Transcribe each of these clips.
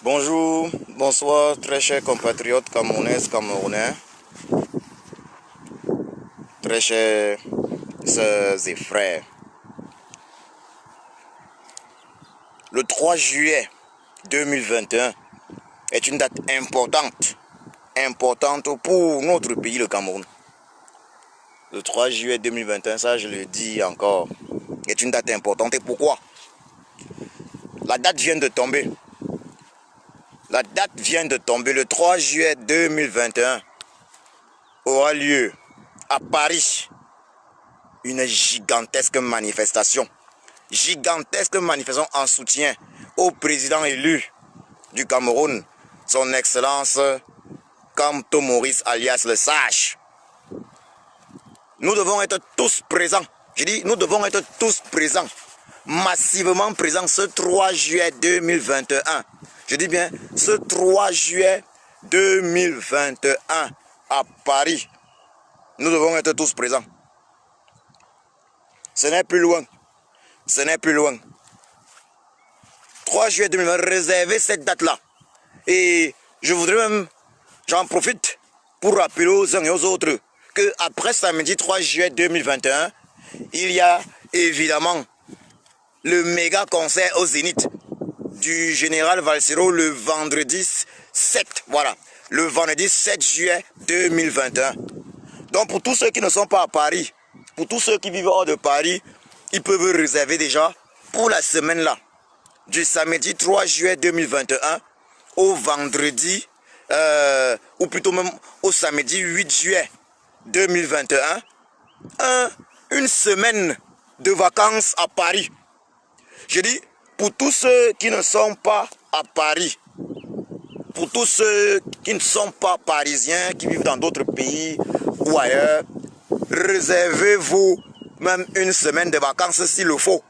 Bonjour, bonsoir, très chers compatriotes camerounaises, camerounais, très chers sœurs et frères. Le 3 juillet 2021 est une date importante pour notre pays, le Cameroun. Le 3 juillet 2021, ça je le dis encore, est une date importante. Et pourquoi? La date vient de tomber. La date vient de tomber. Le 3 juillet 2021 aura lieu à Paris une gigantesque manifestation. Gigantesque manifestation en soutien au président élu du Cameroun, son Excellence Kamto Maurice alias le Sage. Nous devons être tous présents. Je dis, nous devons être tous présents, massivement présents ce 3 juillet 2021. Je dis bien, ce 3 juillet 2021 à Paris. Nous devons être tous présents. Ce n'est plus loin. Ce n'est plus loin. 3 juillet 2020, réservez cette date-là. Et je voudrais même, j'en profite pour rappeler aux uns et aux autres que après samedi 3 juillet 2021, il y a évidemment le méga concert au Zénith du général Valsero le vendredi 7, voilà, le vendredi 7 juillet 2021. Donc pour tous ceux qui ne sont pas à Paris, pour tous ceux qui vivent hors de Paris, ils peuvent réserver déjà pour la semaine là, du samedi 3 juillet 2021 au vendredi, ou plutôt même au samedi 8 juillet 2021, une semaine de vacances à Paris. Je dis, pour tous ceux qui ne sont pas à Paris, pour tous ceux qui ne sont pas parisiens, qui vivent dans d'autres pays ou ailleurs, réservez-vous même une semaine de vacances s'il le faut.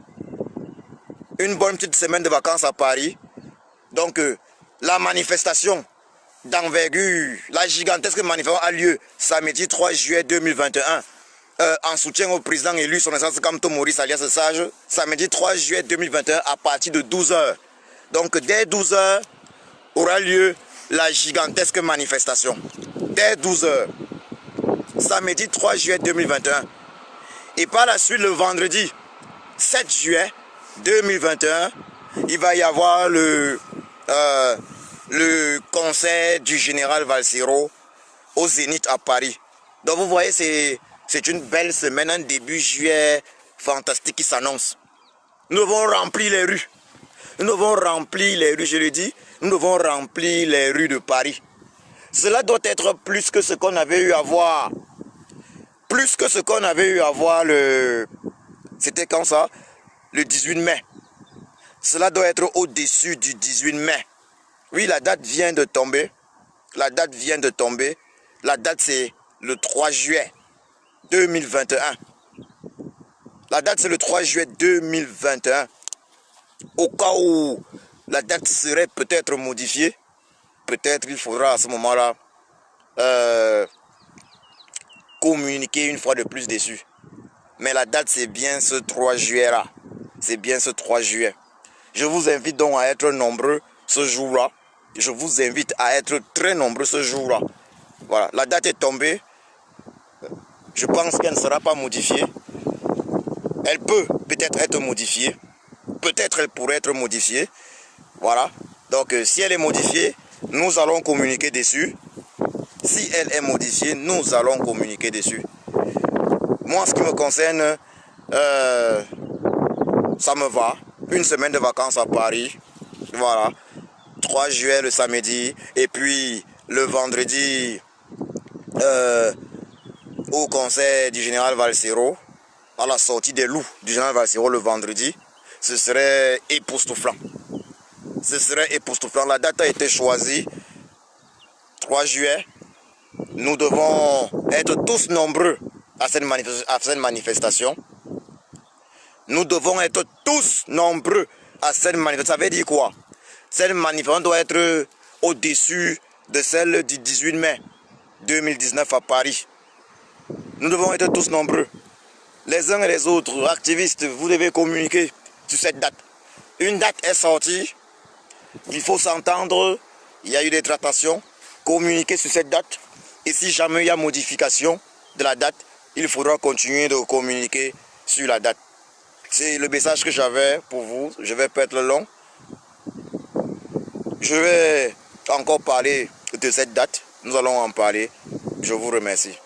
Une bonne petite semaine de vacances à Paris. Donc, la manifestation d'envergure, la gigantesque manifestation a lieu samedi 3 juillet 2021 en soutien au président élu, son Excellence Kamto Maurice alias Sage, samedi 3 juillet 2021 à partir de 12 h. Donc, dès 12 h aura lieu la gigantesque manifestation. Dès 12 h. Samedi 3 juillet 2021. Et par la suite, le vendredi 7 juillet 2021, il va y avoir le concert du général Valsero au Zénith à Paris. Donc vous voyez, c'est une belle semaine, un début juillet fantastique qui s'annonce. Nous devons remplir les rues. Nous devons remplir les rues, je le dis. Nous devons remplir les rues de Paris. Cela doit être plus que ce qu'on avait eu à voir. Plus que ce qu'on avait eu à voir C'était quand ça? Le 18 mai. Cela doit être au-dessus du 18 mai. Oui, la date vient de tomber. La date vient de tomber. La date, c'est le 3 juillet 2021. La date, c'est le 3 juillet 2021. Au cas où la date serait peut-être modifiée, peut-être il faudra à ce moment-là communiquer une fois de plus dessus. Mais la date, c'est bien ce 3 juillet-là. C'est bien ce 3 juillet. Je vous invite donc à être nombreux ce jour-là. Je vous invite à être très nombreux ce jour-là. Voilà, la date est tombée. Je pense qu'elle ne sera pas modifiée. Elle peut peut-être être modifiée. Peut-être elle pourrait être modifiée. Voilà. Donc si elle est modifiée, nous allons communiquer dessus. Si elle est modifiée, nous allons communiquer dessus. Moi, en ce qui me concerne, ça me va. Une semaine de vacances à Paris. Voilà. 3 juillet le samedi. Et puis le vendredi au concert du général Valsero. À la sortie des loups du général Valsero le vendredi. Ce serait époustouflant. Ce serait époustouflant. La date a été choisie. 3 juillet. Nous devons être tous nombreux à cette manifestation. Nous devons être tous nombreux à cette manifestation. Ça veut dire quoi? Cette manifestation doit être au-dessus de celle du 18 mai 2019 à Paris. Nous devons être tous nombreux. Les uns et les autres, activistes, vous devez communiquer sur cette date. Une date est sortie. Il faut s'entendre, il y a eu des tractations, communiquer sur cette date. Et si jamais il y a modification de la date, il faudra continuer de communiquer sur la date. C'est le message que j'avais pour vous. Je vais pas être long. Je vais encore parler de cette date. Nous allons en parler. Je vous remercie.